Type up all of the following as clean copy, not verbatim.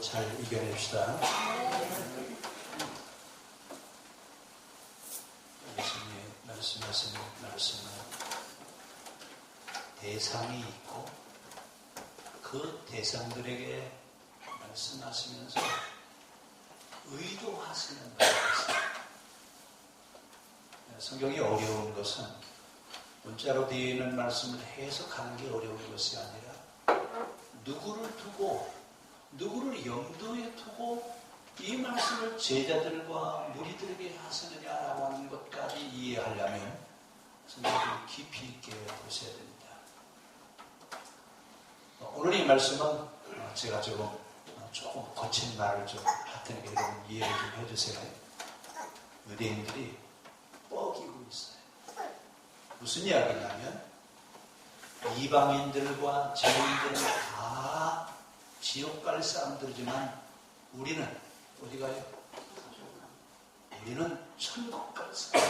잘 이겨냅시다. 예수님이 말씀하시는 말씀은 대상이 있고 그 대상들에게 말씀하시면서 의도하시는 말씀이었어요. 성경이 어려운 것은 문자로 되어 있는 말씀을 해석하는 게 어려운 것이 아니라 누구를 두고 누구를 염두에 두고 이 말씀을 제자들과 무리들에게 하시느냐라고 하는 것까지 이해하려면 성경을 깊이 있게 보셔야 됩니다. 오늘 이 말씀은 제가 조금 거친 말을 좀 할 테니까 여러분 이해를 좀 해주세요. 유대인들이 뻐기고 있어요. 무슨 이야기냐면 이방인들과 죄인들은 다 지옥 갈 사람들이지만 우리는 어디 가요? 우리는 천국 갈 사람.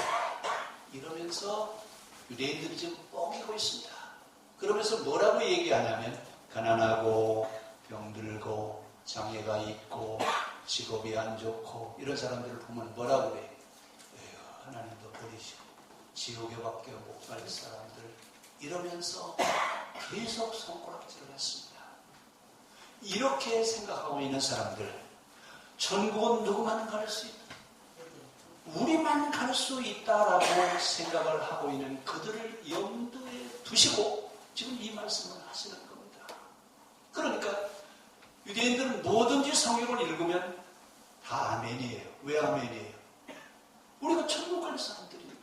이러면서 유대인들이 지금 뻐기고 있습니다. 그러면서 뭐라고 얘기하냐면 가난하고 병들고 장애가 있고 직업이 안 좋고 이런 사람들을 보면 뭐라고 그래요? 하나님도 버리시고 지옥에 밖에 못 갈 사람들 이러면서 계속 손가락질을 했습니다. 이렇게 생각하고 있는 사람들 천국은 누구만 갈 수 있다. 우리만 갈 수 있다라고 생각을 하고 있는 그들을 염두에 두시고 지금 이 말씀을 하시는 겁니다. 그러니까 유대인들은 뭐든지 성경을 읽으면 다 아멘이에요. 왜 아멘이에요? 우리가 천국 갈 사람들이니까.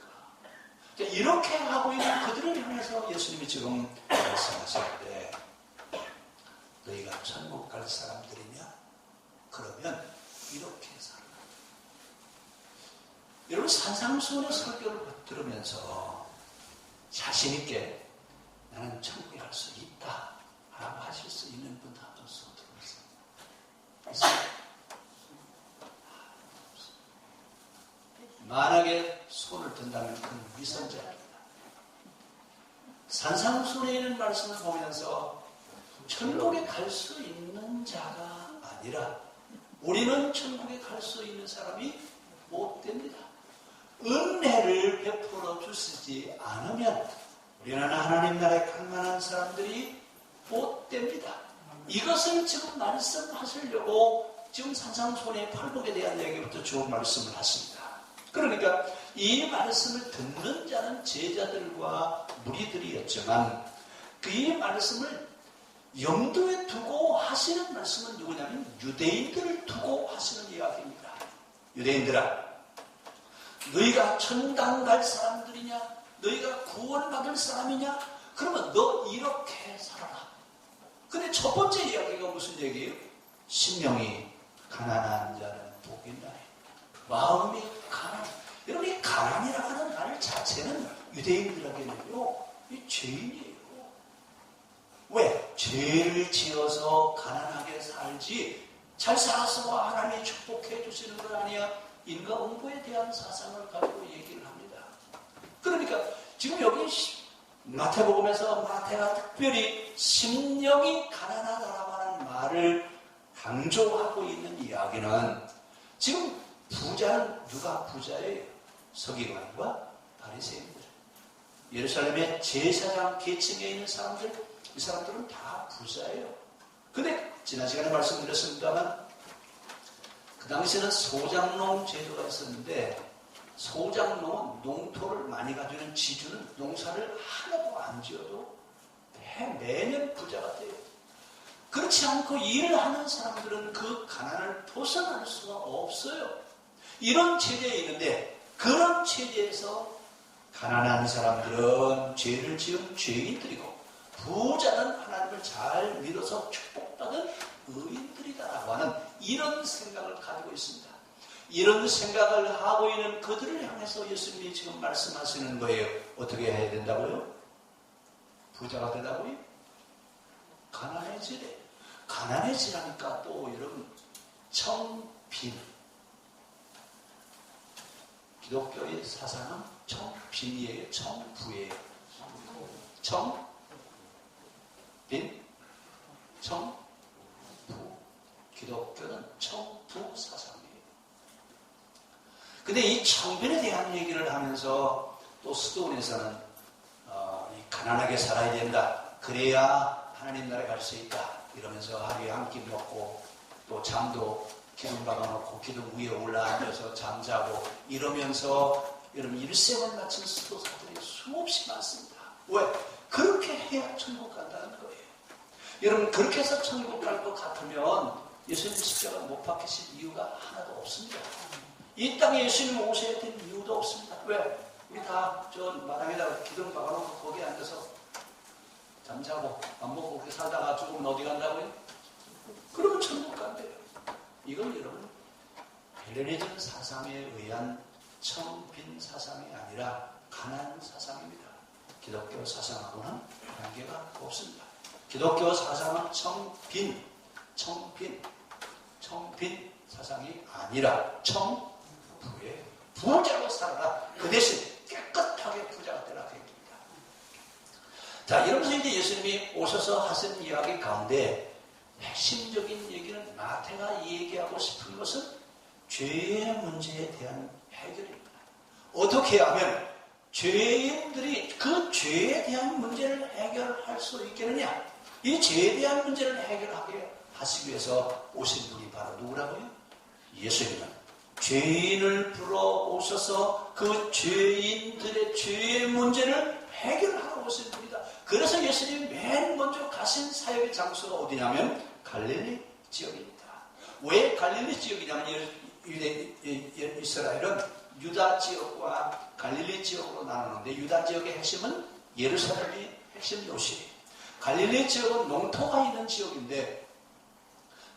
이렇게 하고 있는 그들을 향해서 예수님이 지금 말씀하시는데 너희가 천국 갈 사람들이냐? 그러면 이렇게 살아. 여러분 산상수훈의 설교를 들으면서 자신 있게 나는 천국에 갈 수 있다 라고 하실 수 있는 분 한번 손 들어보세요. 만약에 손을 든다면 그는 위선자입니다. 산상수훈에 있는 말씀을 보면서 천국에 갈 수 있는 자가 아니라 우리는 천국에 갈 수 있는 사람이 못 됩니다. 은혜를 베풀어 주시지 않으면 우리는 하나님 나라에 갈 만한 사람들이 못 됩니다. 이것을 지금 말씀하시려고 지금 산상수훈의 팔복에 대한 얘기부터 쭉 말씀을 하십니다. 그러니까 이 말씀을 듣는 자는 제자들과 무리들이었지만 그 말씀을 염두에 두고 하시는 말씀은 누구냐면 유대인들을 두고 하시는 이야기입니다. 유대인들아, 너희가 천당 갈 사람들이냐? 너희가 구원받을 사람이냐? 그러면 너 이렇게 살아라. 근데 첫 번째 이야기가 무슨 얘기예요? 심령이 가난한 자는 복이 있나니 마음이 가난. 여러분 이 가난이라고 하는 말 자체는 유대인들에게는요 이 죄인이에요. 왜? 죄를 지어서 가난하게 살지 잘 살아서 하나님이 축복해 주시는 건 아니야. 인과응보에 대한 사상을 가지고 얘기를 합니다. 그러니까 지금 여기 마태복음에서 마태가 특별히 심령이 가난하다라고 하는 말을 강조하고 있는 이야기는 지금 부자는 누가 부자예요? 서기관과 바리새인들. 예루살렘의 제사장 계층에 있는 사람들, 이 사람들은 다 부자예요. 근데 지난 시간에 말씀드렸습니다만 그 당시에는 소장농 제도가 있었는데 소장농은 농토를 많이 가지는 지주는 농사를 하나도 안 지어도 매년 부자가 돼요. 그렇지 않고 일을 하는 사람들은 그 가난을 벗어날 수가 없어요. 이런 체제에 있는데 그런 체제에서 가난한 사람들은 죄를 지은 죄인들이고 부자는 하나님을 잘 믿어서 축복받은 의인들이다라고 하는 이런 생각을 가지고 있습니다. 이런 생각을 하고 있는 그들을 향해서 예수님이 지금 말씀하시는 거예요. 어떻게 해야 된다고요? 부자가 되라고요? 가난해지래. 가난해지라니까 또 여러분 청빈. 기독교의 사상은 청빈이에요. 청부예요. 청빈, 청부. 기독교는 청부 사상이에요. 근데 이 청빈에 대한 얘기를 하면서 또 수도원에서는 가난하게 살아야 된다. 그래야 하나님 나라에 갈 수 있다. 이러면서 하루에 한 끼 먹고 또 잠도 기둥 박아놓고 기둥 위에 올라앉아서 잠자고 이러면서 여러분 일생을 마친 수도사들이 수없이 많습니다. 왜? 그렇게 해야 천국 간다는 거예요. 여러분 그렇게 해서 천국 갈 것 같으면 예수님 십자가 못 박히신 이유가 하나도 없습니다. 이 땅에 예수님 오셔야 될 이유도 없습니다. 왜? 우리 다 저 마당에다가 기둥 박아놓고 거기에 앉아서 잠자고 안 먹고 그렇게 살다가 죽으면 어디 간다고요? 그러면 천국 간대요. 이건 여러분 헬레니즘 사상에 의한 청빈 사상이 아니라 가난 사상입니다. 기독교 사상하고는 관계가 없습니다. 기독교 사상은 청빈 사상이 아니라 청부의 부자로 살아라. 그 대신 깨끗하게 부자가 되라 그 얘기입니다. 자, 이러면서 이제 예수님이 오셔서 하신 이야기 가운데 핵심적인 얘기는 마태가 얘기하고 싶은 것은 죄의 문제에 대한 해결입니다. 어떻게 하면 죄인들이 그 죄에 대한 문제를 해결할 수 있겠느냐? 이 죄에 대한 문제를 해결하게 하시기 위해서 오신 분이 바로 누구라고요? 예수님은 죄인을 불러오셔서 그 죄인들의 죄의 문제를 해결하러 오신 분이다. 그래서 예수님이 맨 먼저 가신 사역의 장소가 어디냐면 갈릴리 지역입니다. 왜 갈릴리 지역이냐면 이스라엘은 유다 지역과 갈릴리 지역으로 나누는데 유다 지역의 핵심은 예루살렘이 핵심 도시, 갈릴리 지역은 농토가 있는 지역인데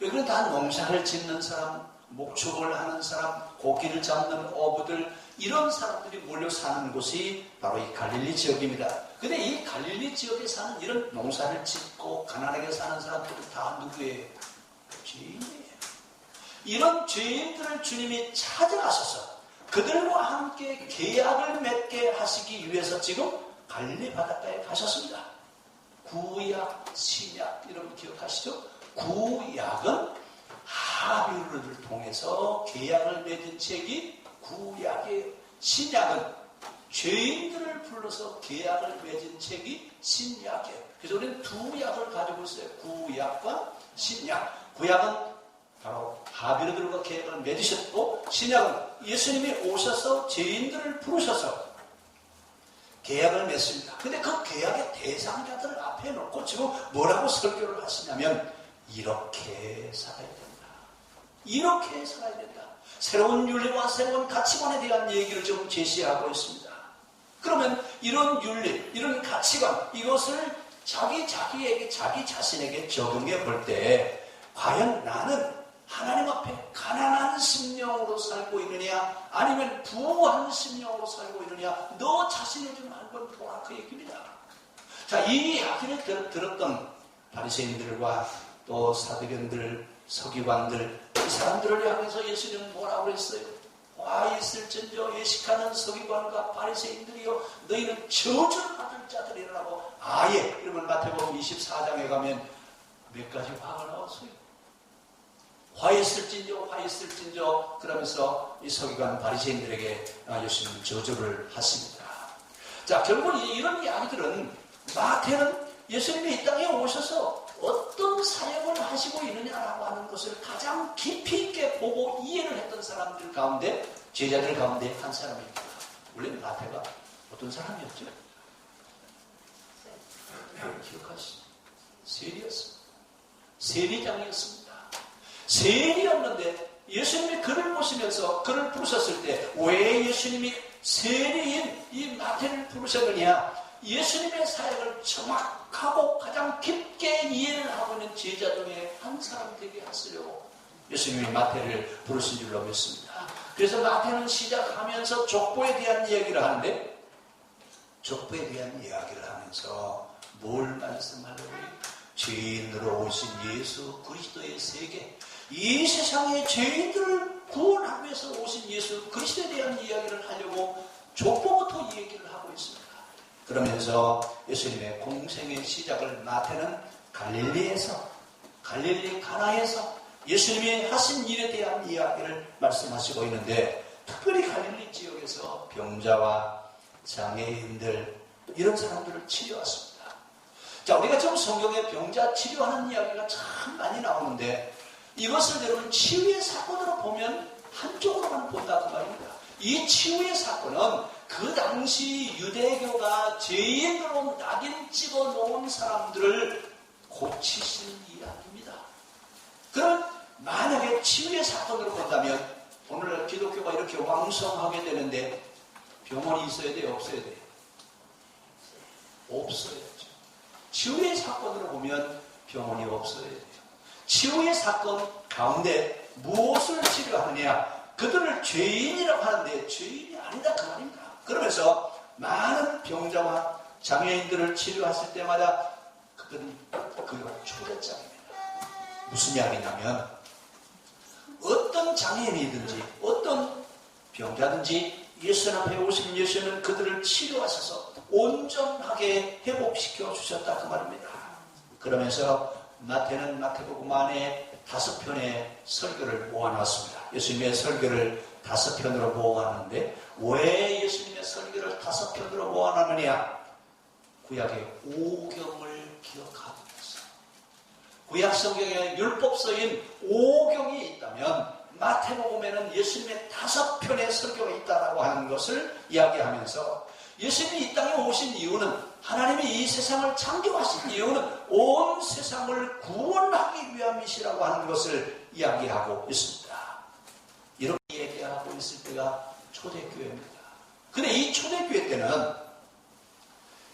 여기는 다 농사를 짓는 사람, 목축을 하는 사람, 고기를 잡는 어부들 이런 사람들이 몰려 사는 곳이 바로 이 갈릴리 지역입니다. 근데 이 갈릴리 지역에 사는 이런 농사를 짓고 가난하게 사는 사람들은 다 누구예요? 죄인이에요. 이런 죄인들을 주님이 찾아가셔서 그들과 함께 계약을 맺게 하시기 위해서 지금 갈릴리 바닷가에 가셨습니다. 구약, 신약 이런 기억하시죠? 구약은 하비루를 통해서 계약을 맺은 책이 구약이에요. 신약은 죄인들을 불러서 계약을 맺은 책이 신약이에요. 그래서 우리는 두 약을 가지고 있어요. 구약과 신약. 구약은 바로 하비루들과 계약을 맺으셨고 신약은 예수님이 오셔서 죄인들을 부르셔서 계약을 맺습니다. 근데 그 계약의 대상자들을 앞에 놓고 지금 뭐라고 설교를 하시냐면 이렇게 살아야 된다. 이렇게 살아야 된다. 새로운 윤리와 새로운 가치관에 대한 얘기를 좀 제시하고 있습니다. 그러면 이런 윤리, 이런 가치관, 이것을 자기 자신에게 적용해 볼 때 과연 나는 하나님 앞에 가난한 심령으로 살고 있느냐 아니면 부한 심령으로 살고 있느냐 너 자신을 좀 한번 보라 그 얘기입니다. 자, 이 이야기를 들었던 바리새인들과 또 사두개인들, 서기관들 이 사람들을 향해서 예수님은 뭐라고 그랬어요? 와 있을진저 예식하는 서기관과 바리새인들이여 너희는 저주를 받을 자들이라고 아예 이러면 마태복음 24장에 가면 몇 가지 화가 나왔어요. 화 있을진저 그러면서 이 서기관 바리새인들에게 예수님 저주를 하십니다. 자, 결국은 이런 이야기들은 마태는 예수님이 이 땅에 오셔서 어떤 사역을 하시고 있느냐라고 하는 것을 가장 깊이 있게 보고 이해를 했던 사람들 가운데 제자들 가운데 한 사람입니다. 원래 마태가 어떤 사람이었죠? 기억하시죠? 세리였습니다. 세리장이었습니다. 세리였는데 예수님이 그를 보시면서 그를 부르셨을 때 왜 예수님이 세리인 이 마태를 부르셨느냐? 예수님의 사역을 정확하고 가장 깊게 이해를 하고 있는 제자 중에 한 사람 되게 하시려고 예수님이 마태를 부르신 줄로 믿습니다. 그래서 마태는 시작하면서 족보에 대한 이야기를 하는데 족보에 대한 이야기를 하면서 뭘 말씀하려고요? 죄인으로 오신 예수 그리스도의 세계, 이 세상의 죄인들을 구원하기 위해서 오신 예수 그리스도에 대한 이야기를 하려고 족보부터 이 얘기를 하고 있습니다. 그러면서 예수님의 공생의 시작을 마태는 갈릴리 가나에서 예수님이 하신 일에 대한 이야기를 말씀하시고 있는데, 특별히 갈릴리 지역에서 병자와 장애인들, 이런 사람들을 치료했습니다. 자, 우리가 지금 성경에 병자 치료하는 이야기가 참 많이 나오는데, 이것을 여러분 치유의 사건으로 보면 한쪽으로만 본다 그 말입니다. 이 치유의 사건은 그 당시 유대교가 죄인으로 낙인 찍어 놓은 사람들을 고치신 이야기입니다. 그럼 만약에 치유의 사건으로 본다면 오늘 기독교가 이렇게 왕성하게 되는데 병원이 있어야 돼요? 없어야 돼요? 없어야죠. 치유의 사건으로 보면 병원이 없어야 돼요. 치유의 사건 가운데 무엇을 치료하느냐? 그들을 죄인이라고 하는데 죄인이 아니다 그 말입니다. 그러면서 많은 병자와 장애인들을 치료했을 때마다 그들은 그 초대장입니다. 무슨 이야기냐면 어떤 장애인이든지 어떤 병자든지 예수님 앞에 오신 예수님은 그들을 치료하셔서 온전하게 회복시켜 주셨다 그 말입니다. 그러면서 마태는 마태복음 안에 5편의 설교를 모아놨습니다. 예수님의 설교를 5편으로 모아놨는데 왜 예수님의 설교를 5편으로 모아놨느냐? 구약의 오경을 기억하기 위해서. 구약 성경에 율법서인 오경이 있다면 마태복음에는 예수님의 5편의 설교가 있다라고 하는 것을 이야기하면서 예수님이 이 땅에 오신 이유는, 하나님이 이 세상을 창조하신 이유는 온 세상을 구원하기 위함이시라고 하는 것을 이야기하고 있습니다. 이렇게 얘기하고 있을 때가 초대교회입니다. 근데 이 초대교회 때는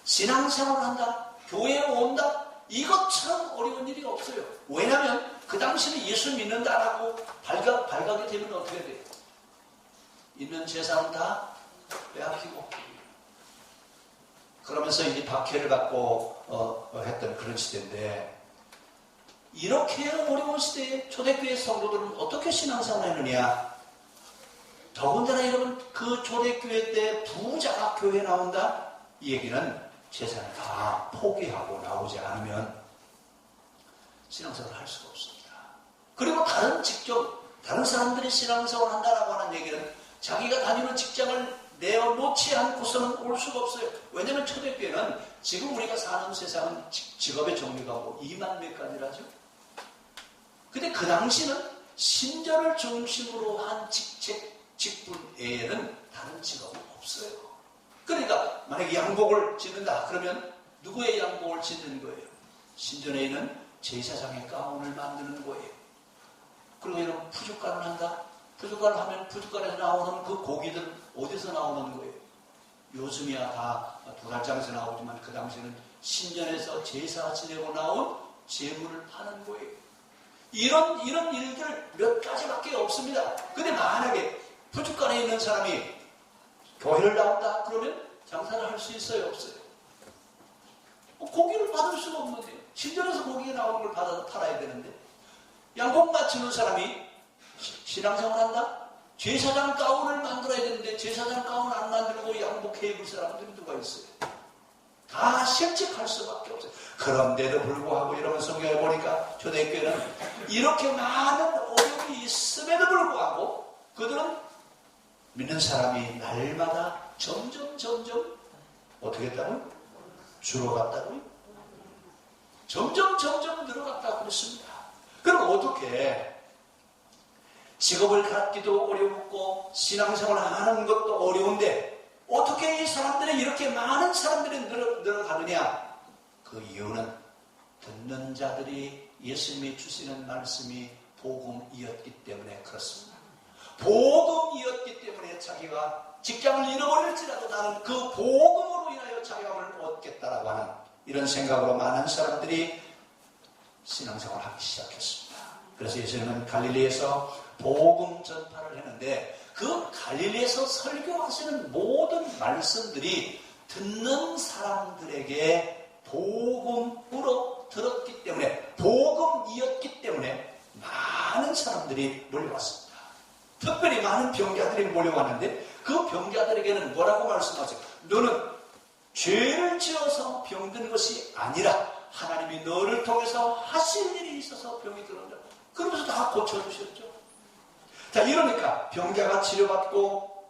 신앙생활을 한다, 교회에 온다, 이것처럼 어려운 일이 없어요. 왜냐하면 그 당시는 예수 믿는다라고 발각이 되면 어떻게 돼요? 있는 재산은 다 빼앗기고, 그러면서 이제 박해를 받고 했던 그런 시대인데, 이렇게 어려운 시대에 초대교회 성도들은 어떻게 신앙생활을 했느냐? 더군다나 여러분, 그 초대교회 때 부자가 교회에 나온다? 이 얘기는 재산을 다 포기하고 나오지 않으면 신앙생활을 할 수가 없습니다. 그리고 다른 사람들이 신앙생활을 한다라고 하는 얘기는 자기가 다니는 직장을 내어놓지 않고서는 올 수가 없어요. 왜냐하면 초대교회는 지금 우리가 사는 세상은 직업의 종류가 뭐 2만 몇 가지라죠. 근데 그 당시는 신전을 중심으로 한 직분 외에는 다른 직업은 없어요. 그러니까 만약에 양복을 짓는다 그러면 누구의 양복을 짓는 거예요? 신전에 있는 제사장의 가운을 만드는 거예요. 그리고 여러분 푸주간을 한다? 푸주간을 하면 푸주간에서 나오는 그 고기들 어디서 나오는 거예요? 요즘이야 다 도달장에서 나오지만 그 당시에는 신전에서 제사 지내고 나온 재물을 파는 거예요. 이런 일들 몇 가지밖에 없습니다. 근데 만약에 푸주간에 있는 사람이 교회를 나온다 그러면 장사를 할 수 있어요? 없어요? 고기를 받을 수가 없는데 신전에서 고기가 나오는 걸 받아서 팔아야 되는데, 양복 맞추는 사람이 신앙생활 한다? 제사장 가운을 만들어야 되는데 제사장 가운 안 만들고 양복해 입을 사람들이 누가 있어요? 다 실직할 수밖에 없어요. 그런데도 불구하고 여러분 성경을 보니까 초대교회는 이렇게 많은 어려움이 있음에도 불구하고 그들은 믿는 사람이 날마다 점점 어떻게 했다고요? 줄어갔다고요? 점점 늘어갔다고 그랬습니다. 그럼 어떻게 직업을 갖기도 어렵고 신앙생활을 하는 것도 어려운데 어떻게 이 사람들이 이렇게 많은 사람들이 늘어가느냐? 그 이유는 듣는 자들이 예수님이 주시는 말씀이 복음이었기 때문에 그렇습니다. 복음이었기 때문에 자기가 직장을 잃어버릴지라도 나는 그 복음으로 인하여 자유함을 얻겠다라고 하는 이런 생각으로 많은 사람들이 신앙생활을 하기 시작했습니다. 그래서 예수님은 갈릴리에서 복음 전파를 했는데 그 갈릴리에서 설교하시는 모든 말씀들이 듣는 사람들에게 복음으로 들었기 때문에, 복음이었기 때문에 많은 사람들이 몰려왔습니다. 특별히 많은 병자들이 몰려왔는데 그 병자들에게는 뭐라고 말씀하세요? 너는 죄를 지어서 병든 것이 아니라 하나님이 너를 통해서 하실 일이 있어서 병이 들어온다. 그러면서 다 고쳐주셨죠. 자, 이러니까 병자가 치료받고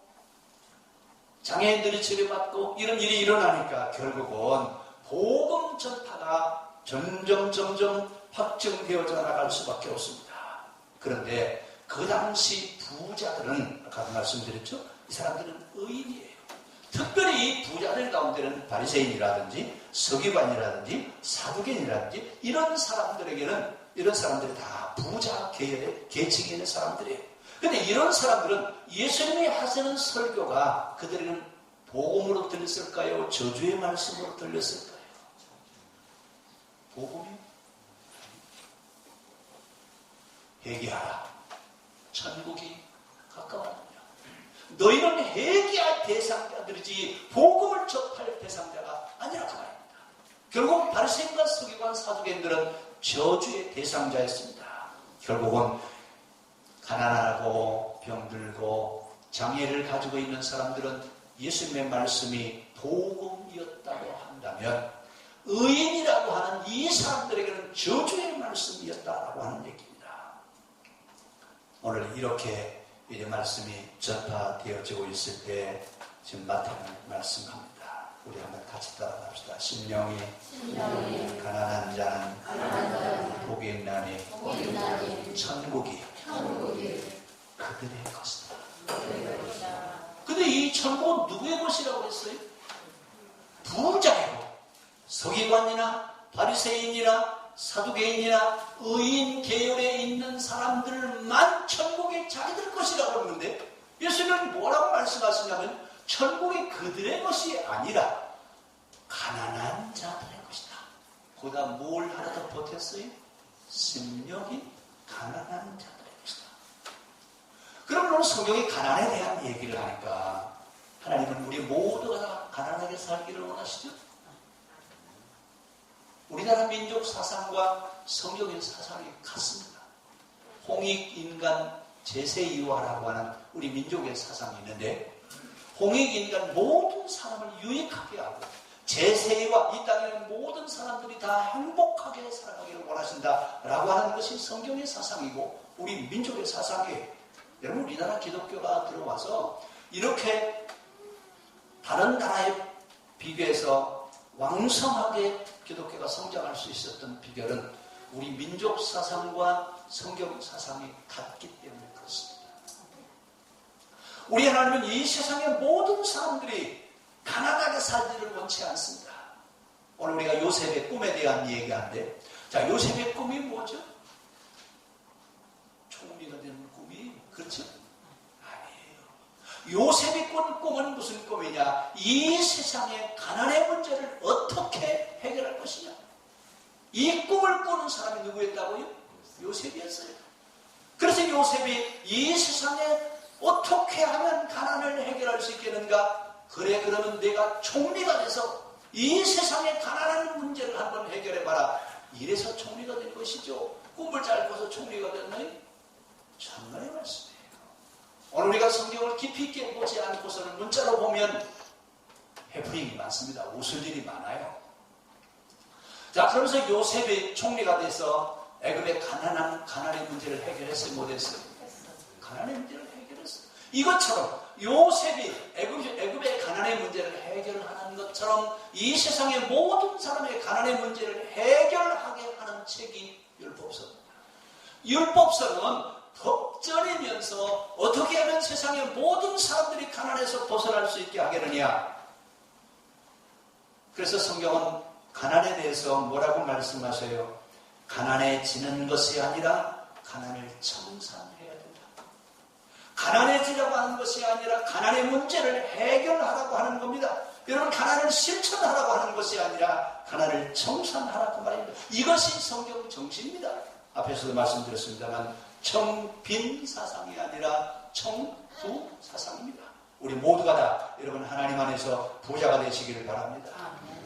장애인들이 치료받고 이런 일이 일어나니까 결국은 복음 전파가 점점 확정되어져 나갈 수밖에 없습니다. 그런데 그 당시 부자들은 아까 말씀드렸죠? 이 사람들은 의인이에요. 특별히 이 부자들 가운데는 바리새인이라든지 서기관이라든지 사두개인이라든지 이런 사람들에게는 이런 사람들이 다 부자 계층에 있는 사람들이에요. 그런데 이런 사람들은 예수님이 하시는 설교가 그들에게는 복음으로 들렸을까요? 저주의 말씀으로 들렸을까요? 복음이 회개하라. 천국이 가까웠느냐. 너희는 회개할 대상자들이지 복음을 접할 대상자가 아니라 그 말입니다. 결국 바리새인과 서기관 사두개인들은 저주의 대상자였습니다. 결국은 가난하고 병들고 장애를 가지고 있는 사람들은 예수님의 말씀이 복음이었다고 한다면 의인이라고 하는 이 사람들에게는 저주의 말씀이었다라고 하는 얘기입니다. 오늘 이렇게 이 말씀이 전파되어지고 있을 때 지금 마태는 말씀합니다. 우리 한번 같이 따라갑시다. 심령이 가난한 자는 복이 있나니 천국이 그들의 것이다. 근데 이 천국은 누구의 것이라고 했어요? 부자예요. 서기관이나 바리새인이나 사두개인이나 의인 계열에 있는 사람들만 천국이 자기들 것이라고 했는데 예수님은 뭐라고 말씀하시냐면 천국이 그들의 것이 아니라 가난한 자들의 것이다. 거기다 뭘 하나 더 보탰어요? 심령이 가난한 자들의 것이다. 그럼 오늘 성경이 가난에 대한 얘기를 하니까 하나님은 우리 모두가 다 가난하게 살기를 원하시죠? 우리나라 민족 사상과 성경의 사상이 같습니다. 홍익인간 제세이화라고 하는 우리 민족의 사상이 있는데 홍익인간 모든 사람을 유익하게 하고 제세이화 이 땅에 있는 모든 사람들이 다 행복하게 살아가기를 원하신다라고 하는 것이 성경의 사상이고 우리 민족의 사상이에요. 여러분 우리나라 기독교가 들어와서 이렇게 다른 나라에 비교해서 왕성하게 기독교가 성장할 수 있었던 비결은 우리 민족 사상과 성경 사상이 같기 때문에 그렇습니다. 우리 하나님은 이 세상의 모든 사람들이 가난하게 살기를 원치 않습니다. 오늘 우리가 요셉의 꿈에 대한 얘기하는데 자, 요셉의 꿈이 뭐죠? 총리가 되는 꿈이 그렇죠? 요셉이 꾼 꿈은 무슨 꿈이냐? 이 세상의 가난의 문제를 어떻게 해결할 것이냐? 이 꿈을 꾸는 사람이 누구였다고요? 요셉이었어요. 그래서 요셉이 이 세상에 어떻게 하면 가난을 해결할 수 있겠는가? 그래 그러면 내가 총리가 돼서 이 세상의 가난한 문제를 한번 해결해봐라. 이래서 총리가 된 것이죠. 꿈을 잘 꿔서 총리가 됐나요? 참나의 말씀이에요. 오늘 우리가 성경을 깊이 있게 보지 않고서는 문자로 보면 해프닝이 많습니다. 웃을 일이 많아요. 자, 그러면서 요셉이 총리가 돼서 애굽의 가난의 문제를 해결했어요? 못했어요? 가난의 문제를 해결했어요. 이것처럼 요셉이 애굽의 가난의 문제를 해결하는 것처럼 이 세상의 모든 사람의 가난의 문제를 해결하게 하는 책이 율법서입니다. 율법서는 법전이면서 어떻게 하면 세상의 모든 사람들이 가난에서 벗어날 수 있게 하겠느냐. 그래서 성경은 가난에 대해서 뭐라고 말씀하세요? 가난해지는 것이 아니라 가난을 청산해야 된다. 가난해지려고 하는 것이 아니라 가난의 문제를 해결하라고 하는 겁니다. 여러분 가난을 실천하라고 하는 것이 아니라 가난을 청산하라고 말입니다. 이것이 성경 정신입니다. 앞에서도 말씀드렸습니다만 청빈 사상이 아니라 청부 사상입니다. 우리 모두가 다 여러분 하나님 안에서 부자가 되시기를 바랍니다.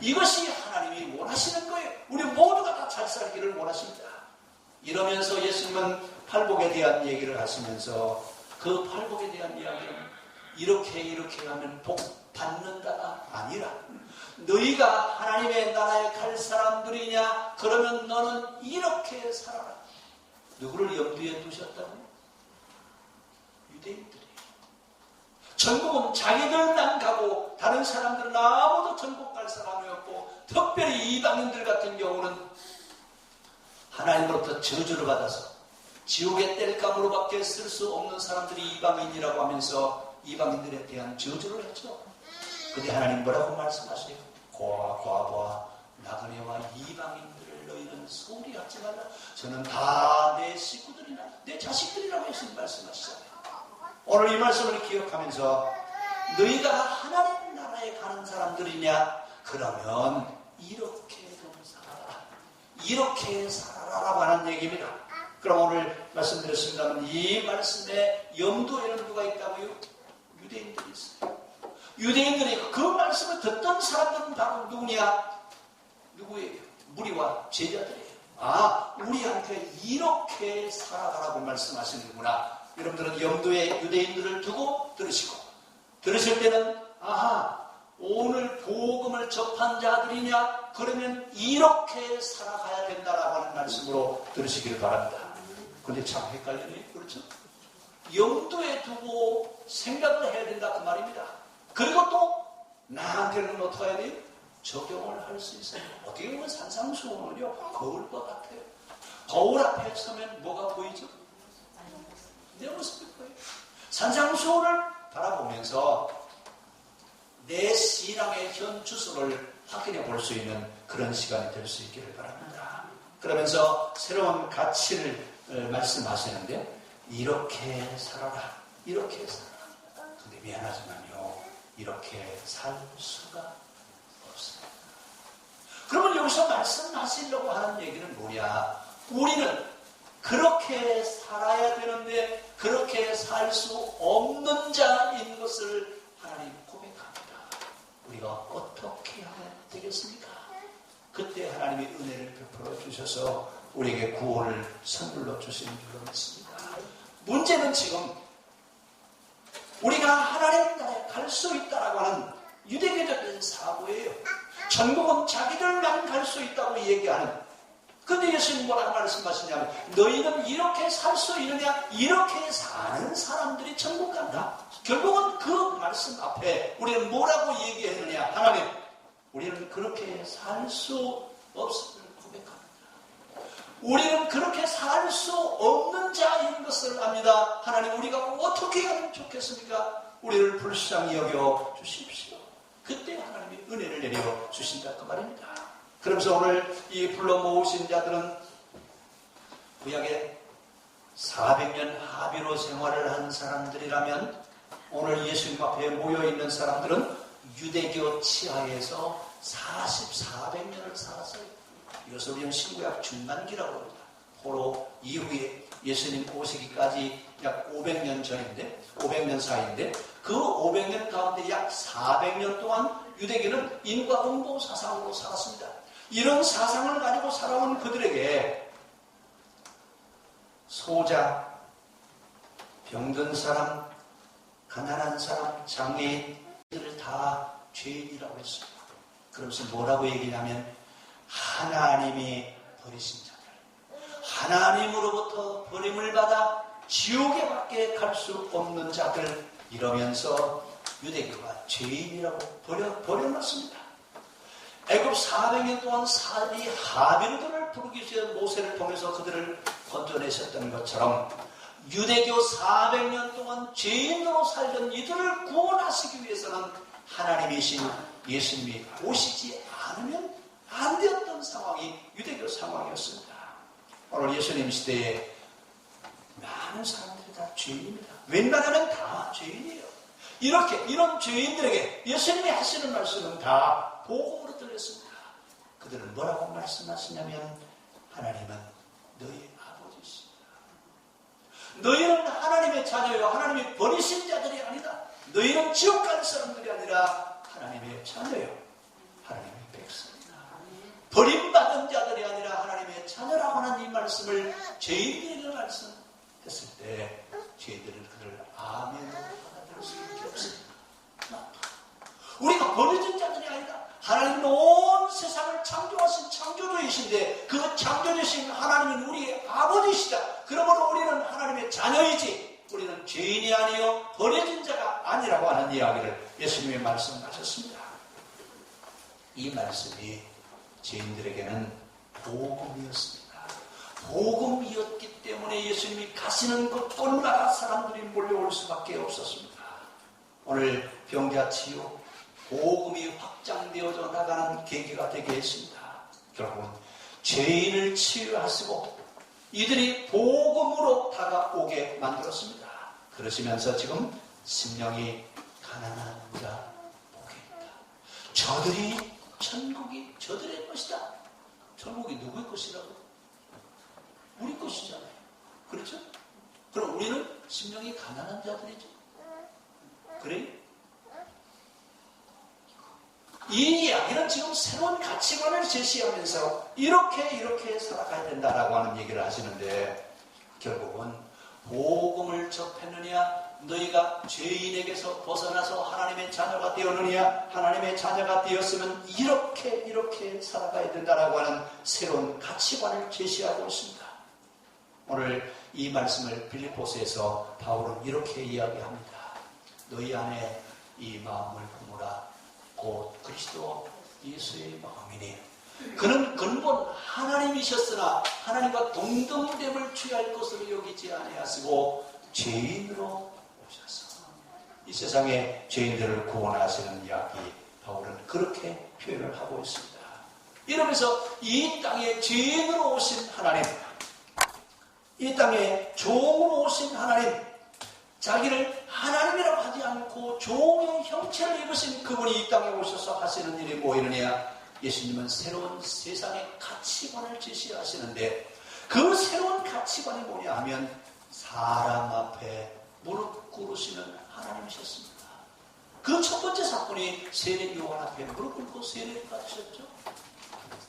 이것이 하나님이 원하시는 거예요. 우리 모두가 다 잘 살기를 원하십니다. 이러면서 예수님은 팔복에 대한 얘기를 하시면서 그 팔복에 대한 이야기는 이렇게 하면 복 받는다가 아니라 너희가 하나님의 나라에 갈 사람들이냐? 그러면 너는 이렇게 살아라. 누구를 염두에 두셨다고요? 유대인들이에요. 천국은 자기들만 가고 다른 사람들은 아무도 천국 갈 사람이었고, 특별히 이방인들 같은 경우는 하나님으로부터 저주를 받아서 지옥의 땔감으로밖에 쓸 수 없는 사람들이 이방인이라고 하면서 이방인들에 대한 저주를 했죠. 근데 하나님 뭐라고 말씀하세요? 고아 나그네와 이방인들을 너희는 소홀히 하지 말라. 저는 다 내 식구들이나 내 자식들이라고 예수님 말씀하시잖아요. 오늘 이 말씀을 기억하면서 너희가 하나님 나라에 가는 사람들이냐? 그러면 이렇게 좀 살아라. 이렇게 살아라라고 하는 얘기입니다. 그럼 오늘 말씀드렸습니다만 이 말씀에 염두에는 누가 있다고요? 유대인들이 있어요. 유대인들이 그 말씀을 듣던 사람들은 바로 누구냐? 누구예요? 무리와 제자들이에요. 아, 우리한테 이렇게 살아가라고 말씀하시는구나. 여러분들은 염두에 유대인들을 두고 들으시고, 들으실 때는 아하, 오늘 복음을 접한 자들이냐? 그러면 이렇게 살아가야 된다라고 하는 말씀으로 들으시기를 바랍니다. 근데 참 헷갈리네요. 그렇죠? 염두에 두고 생각을 해야 된다 그 말입니다. 그리고 또 나한테는 어떻게 해야 돼요? 적용을 할 수 있어요. 어떻게 보면 산상수훈은요, 거울과 같아요. 거울 앞에 서면 뭐가 보이죠? 내 모습이 보여요. 산상수훈을 바라보면서 내 신앙의 현 주소를 확인해 볼 수 있는 그런 시간이 될 수 있기를 바랍니다. 그러면서 새로운 가치를 말씀하시는데, 이렇게 살아라. 이렇게 살아라. 근데 미안하지만요, 이렇게 살 수가 없어요. 그러면 여기서 말씀하시려고 하는 얘기는 뭐냐? 우리는 그렇게 살아야 되는데 그렇게 살 수 없는 자인 것을 하나님 고백합니다. 우리가 어떻게 하면 되겠습니까? 그때 하나님이 은혜를 베풀어 주셔서 우리에게 구원을 선물로 주시는 줄로 믿습니다. 문제는 지금 우리가 하나님 나라에 갈 수 있다라고 하는 유대교적인 사고예요. 천국은 자기들만 갈 수 있다고 얘기하는. 근데 예수님 뭐라고 말씀하시냐면, 너희는 이렇게 살 수 있느냐? 이렇게 사는 사람들이 천국 간다. 결국은 그 말씀 앞에 우리는 뭐라고 얘기했느냐? 하나님, 우리는 그렇게 살 수 없음을 고백합니다. 우리는 그렇게 살 수 없는 자인 것을 압니다. 하나님, 우리가 어떻게 하면 좋겠습니까? 우리를 불쌍히 여겨 주십시오. 그때 하나님이 은혜를 내려 주신다 그 말입니다. 그러면서 오늘 이 불러 모으신 자들은 구약에 400년 하비로 생활을 한 사람들이라면, 오늘 예수님 앞에 모여있는 사람들은 유대교 치하에서 400년을 살았어요. 이것을 우리는 신구약 중간기라고 합니다. 포로 이후에 예수님 오시기까지 약 500년 전인데, 500년 사이인데, 그 500년 가운데 약 400년 동안 유대교는 인과응보 사상으로 살았습니다. 이런 사상을 가지고 살아온 그들에게 소자, 병든 사람, 가난한 사람, 장애인들을 다 죄인이라고 했습니다. 그러면서 뭐라고 얘기하냐면, 하나님이 버리신 자들, 하나님으로부터 버림을 받아 지옥에 밖에 갈 수 없는 자들, 이러면서 유대교가 죄인이라고 버려놨습니다. 애굽 400년 동안 이 하비루들을 부르기 위해 모세를 통해서 그들을 건져내셨던 것처럼, 유대교 400년 동안 죄인으로 살던 이들을 구원하시기 위해서는 하나님이신 예수님이 오시지 않으면 안 되었던 상황이 유대교 상황이었습니다. 오늘 예수님 시대에 많은 사람들이 다 죄인입니다. 웬만하면 다 죄인이에요. 이런 죄인들에게 예수님이 하시는 말씀은 다 복음으로 들렸습니다. 그들은 뭐라고 말씀하시냐면, 하나님은 너희 아버지시다. 너희는 하나님의 자녀요, 하나님이 버리신 자들이 아니다. 너희는 지옥 갈 사람들이 아니라 하나님의 자녀요, 하나님의 백성이다. 버림받은 자들이 아니라 하나님의 자녀라고 하는 이 말씀을 죄인들에게 말씀했을 때, 죄인들은 그들을 아멘으로 받아들일 수밖에 없습니다. 우리가 버려진 자들이 아니다. 하나님은 온 세상을 창조하신 창조주이신데, 그 창조주신 하나님은 우리의 아버지시다. 그러므로 우리는 하나님의 자녀이지 우리는 죄인이 아니요 버려진 자가 아니라고 하는 이야기를 예수님이 말씀하셨습니다. 이 말씀이 죄인들에게는 복음이었습니다. 복음이었기 때문에 예수님이 가시는 곳곳마다 사람들이 몰려올 수밖에 없었습니다. 오늘 병자 치유, 복음이 확장되어져 나가는 계기가 되게 했습니다. 결국은 죄인을 치유하시고 이들이 복음으로 다가오게 만들었습니다. 그러시면서 지금 심령이 가난한 자 복이 있다. 저들이 천국이 저들의 것이다. 천국이 누구의 것이라고? 우리 것이잖아요. 그렇죠? 그럼 우리는 심령이 가난한 자들이죠. 그래요? 이 이야기는 지금 새로운 가치관을 제시하면서 이렇게 살아가야 된다라고 하는 얘기를 하시는데 결국은 복음을 접했느냐 너희가 죄인에게서 벗어나서 하나님의 자녀가 되었느냐 하나님의 자녀가 되었으면 이렇게 살아가야 된다라고 하는 새로운 가치관을 제시하고 있습니다. 오늘 이 말씀을 빌립보서에서 바울은 이렇게 이야기합니다. 너희 안에 이 마음을 품으라. 곧 그리스도 예수의 마음이니 그는 근본 하나님이셨으나 하나님과 동등됨을 취할 것으로 여기지 아니하시고 죄인으로 오셔서 이 세상의 죄인들을 구원하시는 이야기 바울은 그렇게 표현을 하고 있습니다. 이러면서 이 땅에 죄인으로 오신 하나님, 이 땅에 종으로 오신 하나님, 자기를 하나님이라고 하지 않고 종의 형체를 입으신 그분이 이 땅에 오셔서 하시는 일이 뭐이느냐? 예수님은 새로운 세상의 가치관을 제시하시는데 그 새로운 가치관이 뭐냐 하면 사람 앞에 무릎 꿇으시는 하나님이셨습니다. 그 첫 번째 사건이 세례 요한 앞에 무릎 꿇고 세례를 받으셨죠.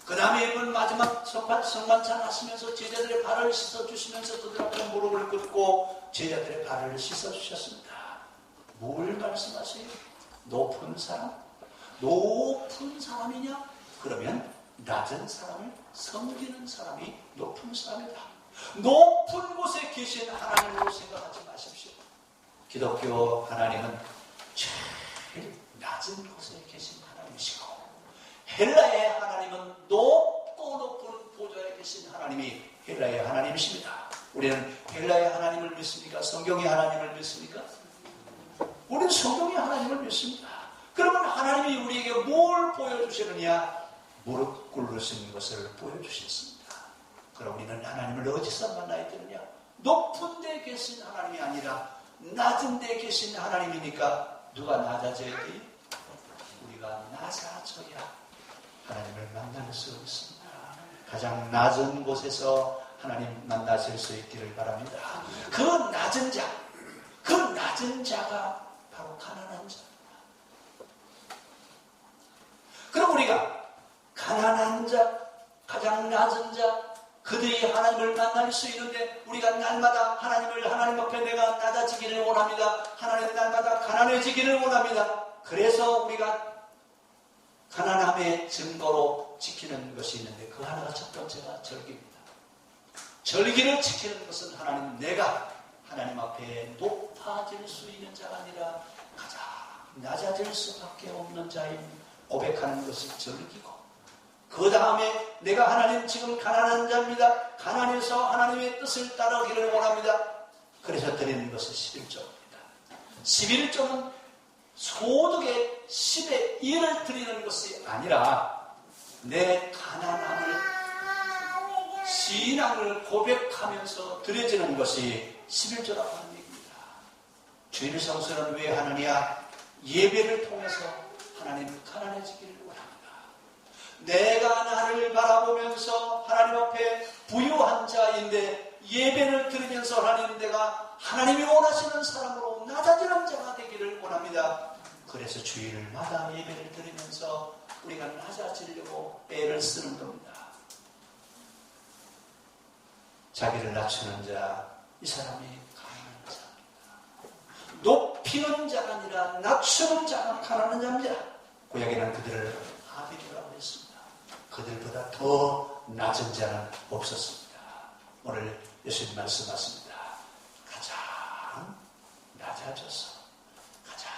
그 다음에 이번 마지막 성만찬 하시면서 제자들의 발을 씻어주시면서 그들 앞에 무릎을 꿇고 제자들의 발을 씻어주셨습니다. 뭘 말씀하세요? 높은 사람? 높은 사람이냐? 그러면 낮은 사람을 섬기는 사람이 높은 사람이다. 높은 곳에 계신 하나님으로 생각하지 마십시오. 기독교 하나님은 제일 낮은 곳에 계신 하나님이시고 헬라의 하나님은 높고 높은 보좌에 계신 하나님이 헬라의 하나님이십니다. 우리는 헬라의 하나님을 믿습니까? 성경의 하나님을 믿습니까? 우리는 성경의 하나님을 믿습니다. 그러면 하나님이 우리에게 뭘 보여주시느냐? 무릎 꿇으신 것을 보여주셨습니다. 그럼 우리는 하나님을 어디서 만나야 되느냐? 높은 데 계신 하나님이 아니라 낮은 데 계신 하나님이니까 누가 낮아져야 돼? 우리가 낮아져야 하나님을 만날 수 있습니다. 가장 낮은 곳에서 하나님 만나실 수 있기를 바랍니다. 그 낮은 자가 바로 가난한 자입니다. 그럼 우리가 가난한 자, 가장 낮은 자, 그들이 하나님을 만날 수 있는데 우리가 날마다 하나님 앞에 내가 낮아지기를 원합니다. 하나님 날마다 가난해지기를 원합니다. 그래서 우리가 가난함의 증거로 지키는 것이 있는데 그 하나가 첫 번째가 절기입니다. 절기를 지키는 것은 하나님, 내가 하나님 앞에 높아질 수 있는 자가 아니라 가장 낮아질 수밖에 없는 자인 고백하는 것이 절기고, 그 다음에 내가 하나님 지금 가난한 자입니다. 가난해서 하나님의 뜻을 따르기를 원합니다. 그래서 드리는 것이 11조입니다. 11조는 소득의 10의 1을 드리는 것이 아니라 내 가난함을, 신앙을 고백하면서 드려지는 것이 11조라고 하는 얘기입니다. 주일 성수는 왜 하느냐? 예배를 통해서 하나님 가난해지기를 원합니다. 내가 나를 바라보면서 하나님 앞에 부유한 자인데 예배를 드리면서 하나님, 내가 하나님이 원하시는 사람으로 낮아지는 자가 되기를 원합니다. 그래서 주일마다 예배를 드리면서 우리가 낮아지려고 애를 쓰는 겁니다. 자기를 낮추는 자, 이 사람이 가난한 자입니다. 높이는 자가 아니라 낮추는 자가 가난한 자입니다. 구약에는 그들을 아비라고 했습니다. 그들보다 더 낮은 자는 없었습니다. 오늘 예수님 말씀하십니다. 가장 낮아져서 가장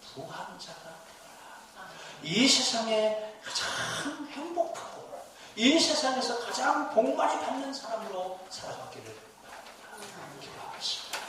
부한 자가 되어라. 이 세상에 가장 행복하고 이 세상에서 가장 복 많이 받는 사람으로 살아가기를 바랍니다. 기도하겠습니다.